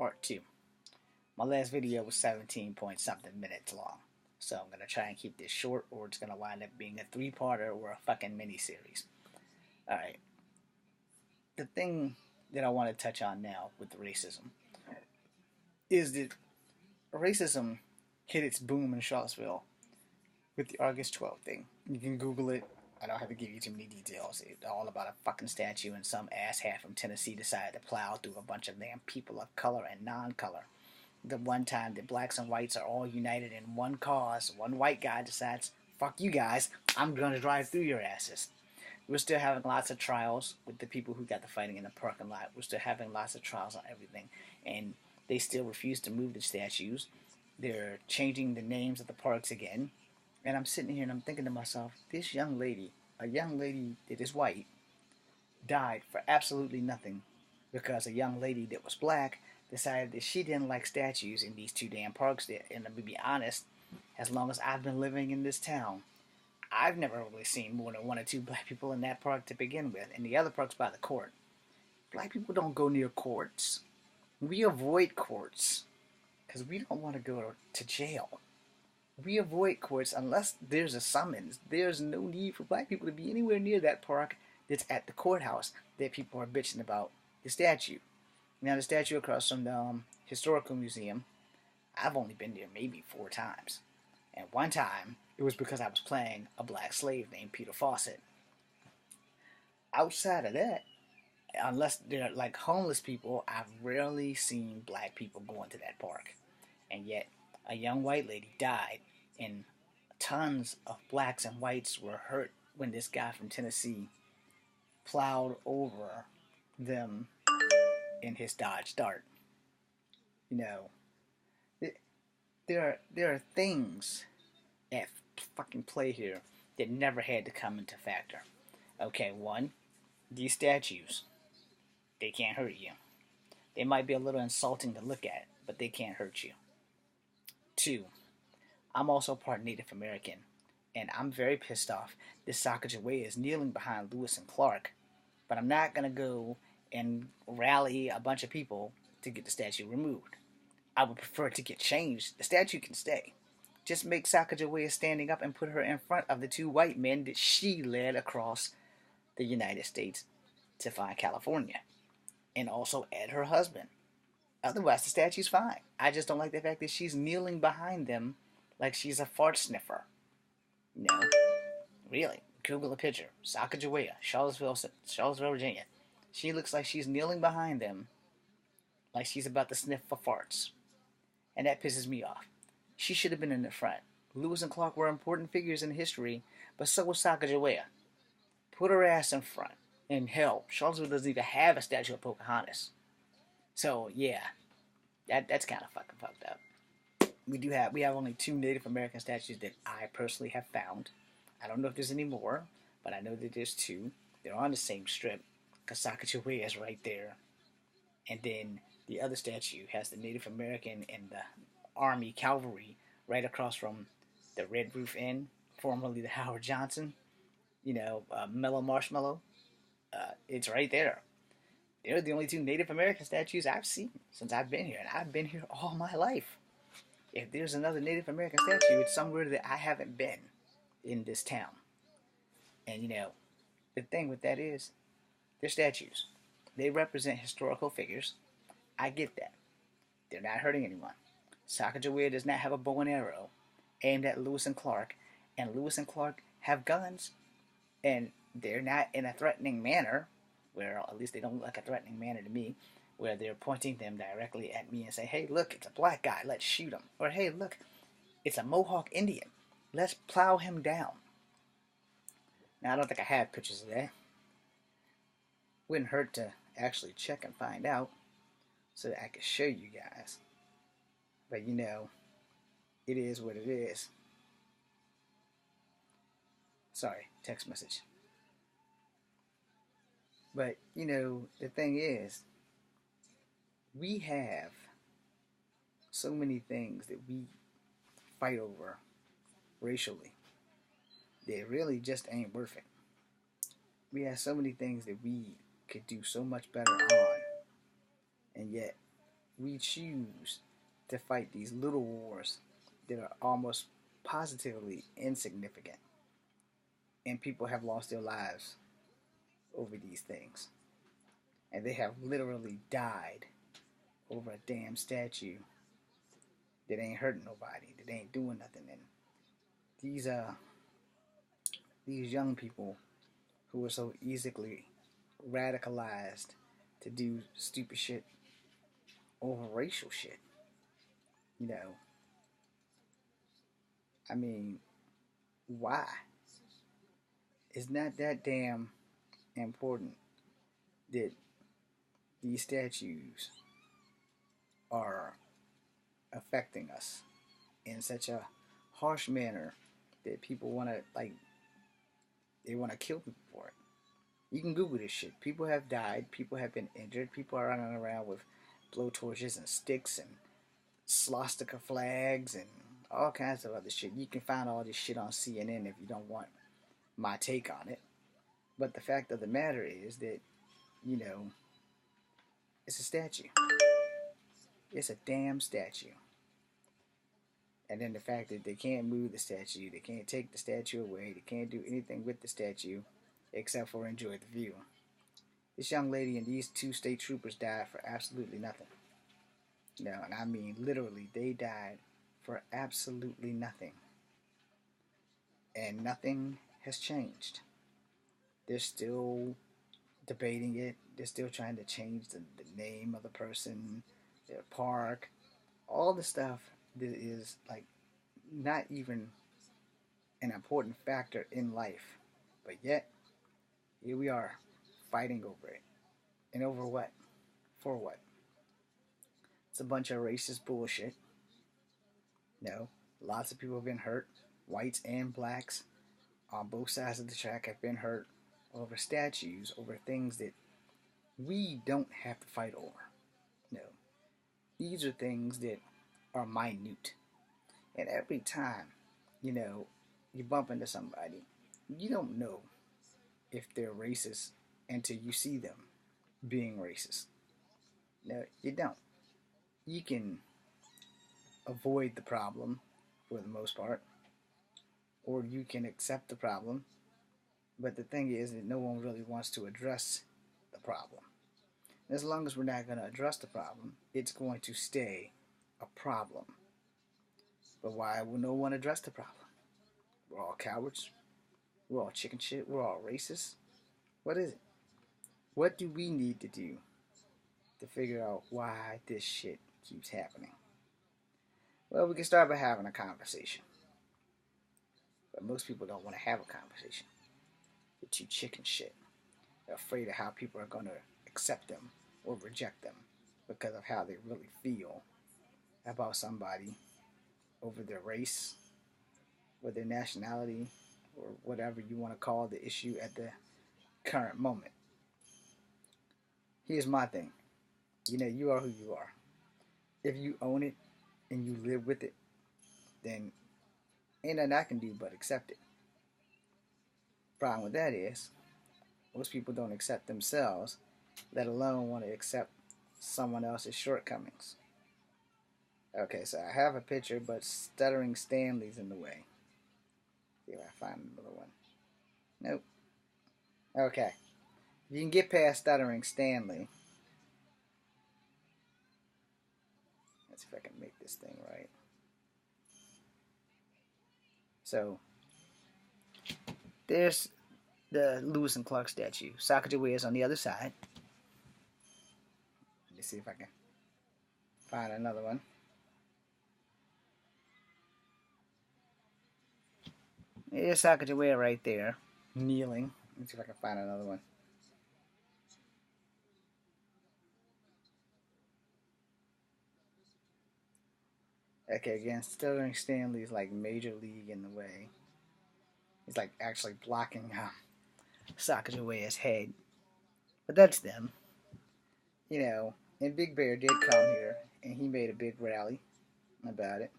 part 2. My last video was 17 point something minutes long. So I'm going to try and keep this short, or it's going to wind up being a 3-parter or a fucking mini-series. Alright. The thing that I want to touch on now with racism is that racism hit its boom in Charlottesville with the August 12th thing. You can Google it. I don't have to give you too many details. It's all about a fucking statue, and some asshat from Tennessee decided to plow through a bunch of damn people of color and non-color. The one time that blacks and whites are all united in one cause, one white guy decides, fuck you guys, I'm going to drive through your asses. We're still having lots of trials with the people who got the fighting in the parking lot. We're still having lots of trials on everything. And they still refuse to move the statues. They're changing the names of the parks again. And I'm sitting here and I'm thinking to myself, this young lady, a young lady that is white, died for absolutely nothing because a young lady that was black decided that she didn't like statues in these two damn parks there. And to be honest, as long as I've been living in this town, I've never really seen more than 1 or 2 black people in that park to begin with. And the other park's by the court. Black people don't go near courts. We avoid courts because we don't want to go to jail. We avoid courts unless there's a summons. There's no need for black people to be anywhere near that park that's at the courthouse that people are bitching about the statue. Now, the statue across from the Historical Museum, I've only been there maybe 4 times. And one time, it was because I was playing a black slave named Peter Fawcett. Outside of that, unless they're like homeless people, I've rarely seen black people going to that park. And yet, a young white lady died, and tons of blacks and whites were hurt when this guy from Tennessee plowed over them in his Dodge Dart. You know, there are things at fucking play here that never had to come into factor. Okay, 1, these statues, they can't hurt you. They might be a little insulting to look at, but they can't hurt you. 2, I'm also part Native American, and I'm very pissed off that Sacagawea is kneeling behind Lewis and Clark, but I'm not going to go and rally a bunch of people to get the statue removed. I would prefer it to get changed. The statue can stay. Just make Sacagawea standing up and put her in front of the 2 white men that she led across the United States to find California. And also add her husband. Otherwise, the statue's fine. I just don't like the fact that she's kneeling behind them like she's a fart sniffer. No. Really. Google a picture. Sacagawea, Charlottesville, Virginia. She looks like she's kneeling behind them like she's about to sniff for farts. And that pisses me off. She should have been in the front. Lewis and Clark were important figures in history, but so was Sacagawea. Put her ass in front. And hell, Charlottesville doesn't even have a statue of Pocahontas. So yeah, that's kind of fucking fucked up. We have only 2 Native American statues that I personally have found. I don't know if there's any more, but I know that there's 2. They're on the same strip, because Sacagawea is right there. And then the other statue has the Native American and the Army Cavalry right across from the Red Roof Inn, formerly the Howard Johnson. You know, Mellow Marshmallow. It's right there. They're the only 2 Native American statues I've seen since I've been here, and I've been here all my life. If there's another Native American statue, it's somewhere that I haven't been in this town. And you know, the thing with that is, they're statues. They represent historical figures. I get that. They're not hurting anyone. Sacagawea does not have a bow and arrow aimed at Lewis and Clark, and Lewis and Clark have guns, and they're not in a threatening manner, where at least they don't look like a threatening manner to me, where they're pointing them directly at me and say, hey, look, it's a black guy, let's shoot him. Or, hey, look, it's a Mohawk Indian, let's plow him down. Now, I don't think I have pictures of that. Wouldn't hurt to actually check and find out so that I could show you guys. But, you know, it is what it is. Sorry, text message. But, you know, the thing is, we have so many things that we fight over racially that really just ain't worth it. We have so many things that we could do so much better on, and yet we choose to fight these little wars that are almost positively insignificant, and people have lost their lives over these things, and they have literally died over a damn statue that ain't hurting nobody, that ain't doing nothing. And these these young people who are so easily radicalized to do stupid shit over racial shit, you know, I mean, why? It's not that damn important that these statues are affecting us in such a harsh manner that people want to, like, they want to kill people for it. You can Google this shit. People have died. People have been injured. People are running around with blowtorches and sticks and swastika flags and all kinds of other shit. You can find all this shit on CNN if you don't want my take on it. But the fact of the matter is that, you know, it's a statue. It's a damn statue. And then the fact that they can't move the statue, they can't take the statue away, they can't do anything with the statue except for enjoy the view. This young lady and these two state troopers died for absolutely nothing. You know, and I mean literally, they died for absolutely nothing. And nothing has changed. They're still debating it. They're still trying to change the name of the person, their park, all the stuff that is like not even an important factor in life. But yet, here we are fighting over it. And over what? For what? It's a bunch of racist bullshit. No, lots of people have been hurt. Whites and blacks on both sides of the track have been hurt over statues, over things that we don't have to fight over. No, these are things that are minute. And every time, you know, you bump into somebody, you don't know if they're racist until you see them being racist. No, you don't. You can avoid the problem for the most part, or you can accept the problem. But the thing is that no one really wants to address the problem. And as long as we're not going to address the problem, it's going to stay a problem. But why will no one address the problem? We're all cowards. We're all chicken shit. We're all racist. What is it? What do we need to do to figure out why this shit keeps happening? Well, we can start by having a conversation. But most people don't want to have a conversation. They're too chicken shit. They're afraid of how people are going to accept them or reject them because of how they really feel about somebody over their race or their nationality or whatever you want to call the issue at the current moment. Here's my thing. You know, you are who you are. If you own it and you live with it, then ain't nothing I can do but accept it. Problem with that is, most people don't accept themselves, let alone want to accept someone else's shortcomings. Okay, so I have a picture, but Stuttering Stanley's in the way. See if I find another one. Nope. Okay. If you can get past Stuttering Stanley. Let's see if I can make this thing right. So, there's the Lewis and Clark statue. Sacagawea is on the other side. Let me see if I can find another one. There's Sacagawea right there, kneeling. Let me see if I can find another one. Okay, again, Stuttering Stanley's like major league in the way. He's like actually blocking Sacagawea's head. But that's them. You know, and Big Bear did come here, and he made a big rally about it.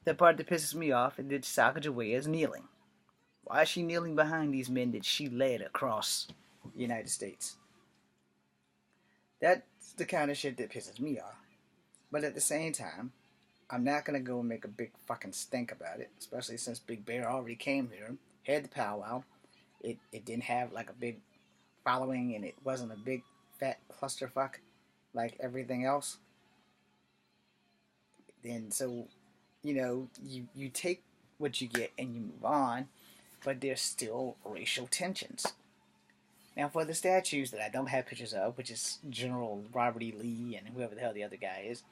The part that pisses me off is that Sacagawea is kneeling. Why is she kneeling behind these men that she led across the United States? That's the kind of shit that pisses me off. But at the same time, I'm not gonna go and make a big fucking stink about it, especially since Big Bear already came here, had the powwow. It didn't have like a big following, and it wasn't a big fat clusterfuck like everything else. Then so, you take what you get and you move on, but there's still racial tensions. Now, for the statues that I don't have pictures of, which is General Robert E. Lee and whoever the hell the other guy is,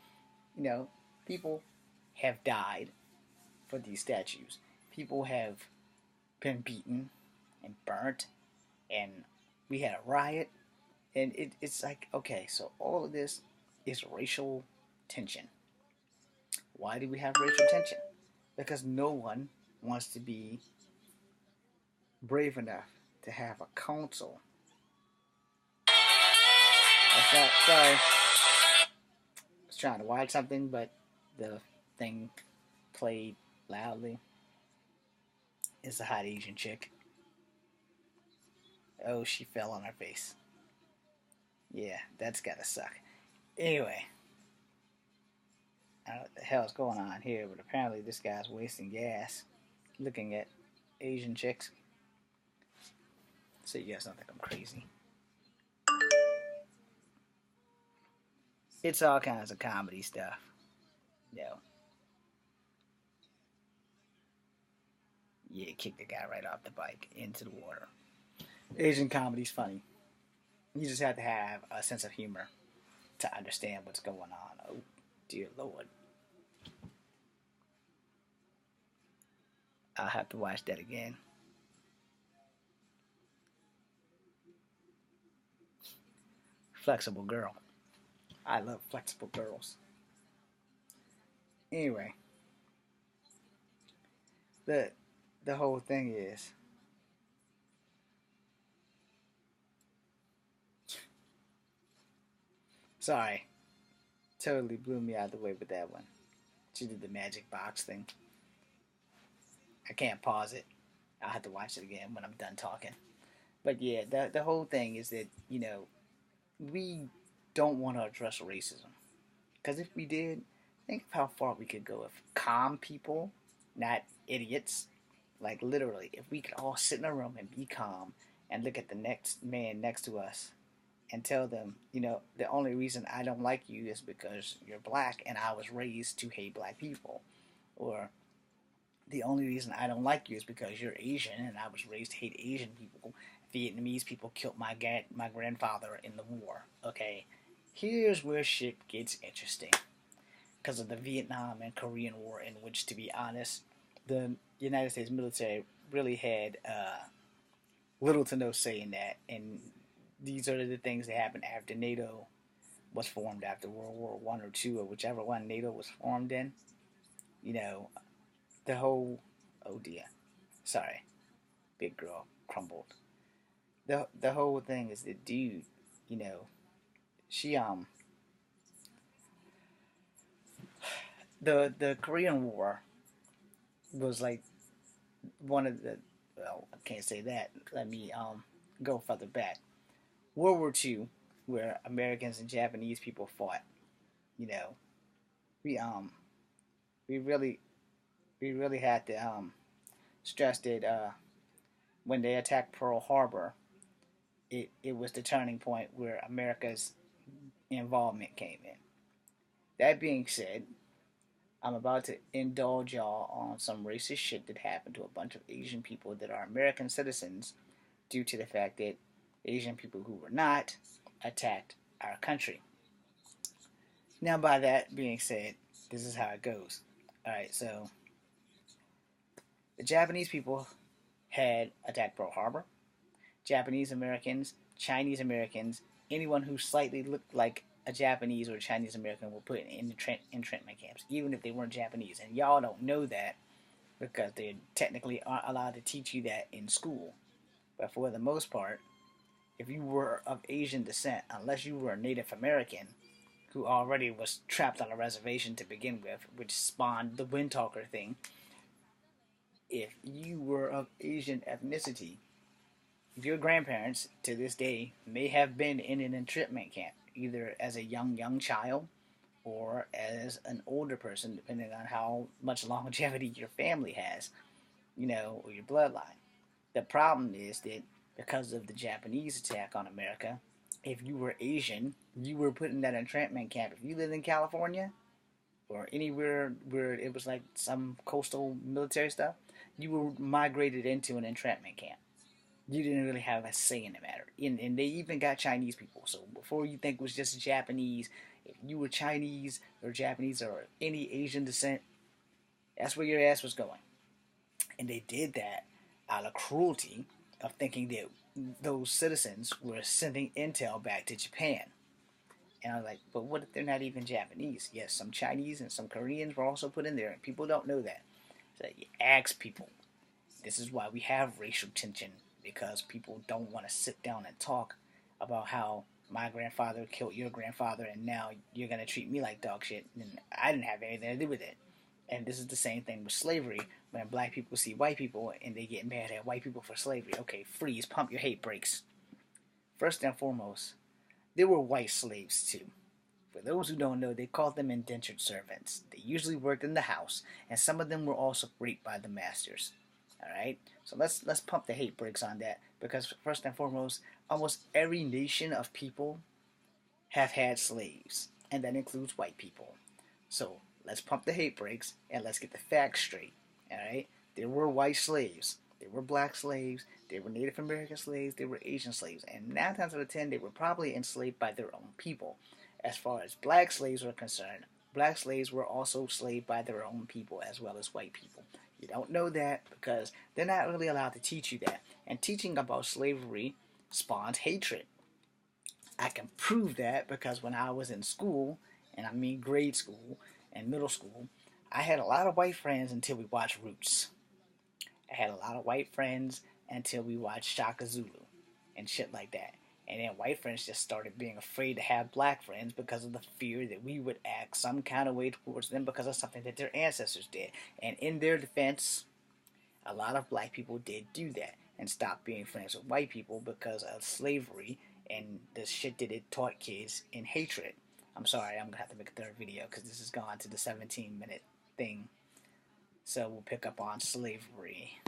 you know, people have died for these statues. People have been beaten and burnt, and we had a riot, and it's like, okay, so all of this is racial tension. Why do we have racial tension? Because no one wants to be brave enough to have a council. That's not, sorry. I was trying to watch something, but the thing played loudly. It's a hot Asian chick. Oh, she fell on her face. Yeah, that's gotta suck. Anyway, I don't know what the hell's going on here, but apparently this guy's wasting gas looking at Asian chicks. So you guys don't think I'm crazy. It's all kinds of comedy stuff. No. Yeah, kick the guy right off the bike into the water. Asian comedy's funny. You just have to have a sense of humor to understand what's going on. Oh, dear Lord. I'll have to watch that again. Flexible girl. I love flexible girls. Anyway, the the whole thing is, sorry, totally blew me out of the way with that one. She did the magic box thing. I can't pause it. I'll have to watch it again when I'm done talking. But yeah, the whole thing is that, we don't want to address racism. Because if we did, think of how far we could go if calm people, not idiots, like literally, if we could all sit in a room and be calm and look at the next man next to us and tell them, the only reason I don't like you is because you're black and I was raised to hate black people. Or the only reason I don't like you is because you're Asian and I was raised to hate Asian people. Vietnamese people killed my grandfather in the war. Okay, here's where shit gets interesting. Because of the Vietnam and Korean War, in which, to be honest, the United States military really had little to no say in that. And these are the things that happened after NATO was formed after World War One or two, or whichever one NATO was formed in. You know, the whole, oh dear, sorry, big girl crumbled. The whole thing is the dude, you know, she the Korean War was like one of the, well, I can't say that. Let me go further back. World War Two, where Americans and Japanese people fought. You know, we we really we really had to stress that when they attacked Pearl Harbor, it was the turning point where America's involvement came in. That being said, I'm about to indulge y'all on some racist shit that happened to a bunch of Asian people that are American citizens due to the fact that Asian people who were not attacked our country. Now, by that being said, this is how it goes. Alright, so the Japanese people had attacked Pearl Harbor. Japanese Americans, Chinese Americans, anyone who slightly looked like a Japanese or Chinese American were put in internment camps, even if they weren't Japanese. And y'all don't know that because they technically aren't allowed to teach you that in school. But for the most part, if you were of Asian descent, unless you were a Native American who already was trapped on a reservation to begin with, which spawned the Windtalker thing, if you were of Asian ethnicity, your grandparents to this day may have been in an internment camp. either as a young child or as an older person, depending on how much longevity your family has, or your bloodline. The problem is that because of the Japanese attack on America, if you were Asian, you were put in that entrapment camp. If you lived in California or anywhere where it was like some coastal military stuff, you were migrated into an entrapment camp. You didn't really have a say in the matter. And they even got Chinese people. So before you think it was just Japanese, if you were Chinese or Japanese or any Asian descent, that's where your ass was going. And they did that out of cruelty of thinking that those citizens were sending intel back to Japan. And I was like, but what if they're not even Japanese? Yes, some Chinese and some Koreans were also put in there, and people don't know that. So you ask people. This is why we have racial tension, because people don't want to sit down and talk about how my grandfather killed your grandfather, and now you're going to treat me like dog shit, and I didn't have anything to do with it. And this is the same thing with slavery. When black people see white people and they get mad at white people for slavery, okay, freeze, pump your hate brakes. First and foremost, there were white slaves too. For those who don't know, they called them indentured servants. They usually worked in the house, and some of them were also raped by the masters. All right, so let's pump the hate brakes on that, because first and foremost, almost every nation of people have had slaves, and that includes white people. So let's pump the hate brakes and let's get the facts straight. All right, there were white slaves, there were black slaves, there were Native American slaves, there were Asian slaves, and 9 times out of 10, they were probably enslaved by their own people. As far as black slaves were concerned, black slaves were also enslaved by their own people as well as white people. You don't know that because they're not really allowed to teach you that. And teaching about slavery spawns hatred. I can prove that because when I was in school, and I mean grade school and middle school, I had a lot of white friends until we watched Roots. I had a lot of white friends until we watched Shaka Zulu and shit like that. And then white friends just started being afraid to have black friends because of the fear that we would act some kind of way towards them because of something that their ancestors did. And in their defense, a lot of black people did do that and stopped being friends with white people because of slavery and the shit that it taught kids in hatred. I'm sorry, I'm gonna have to make a third video because this has gone to the 17-minute thing. So we'll pick up on slavery.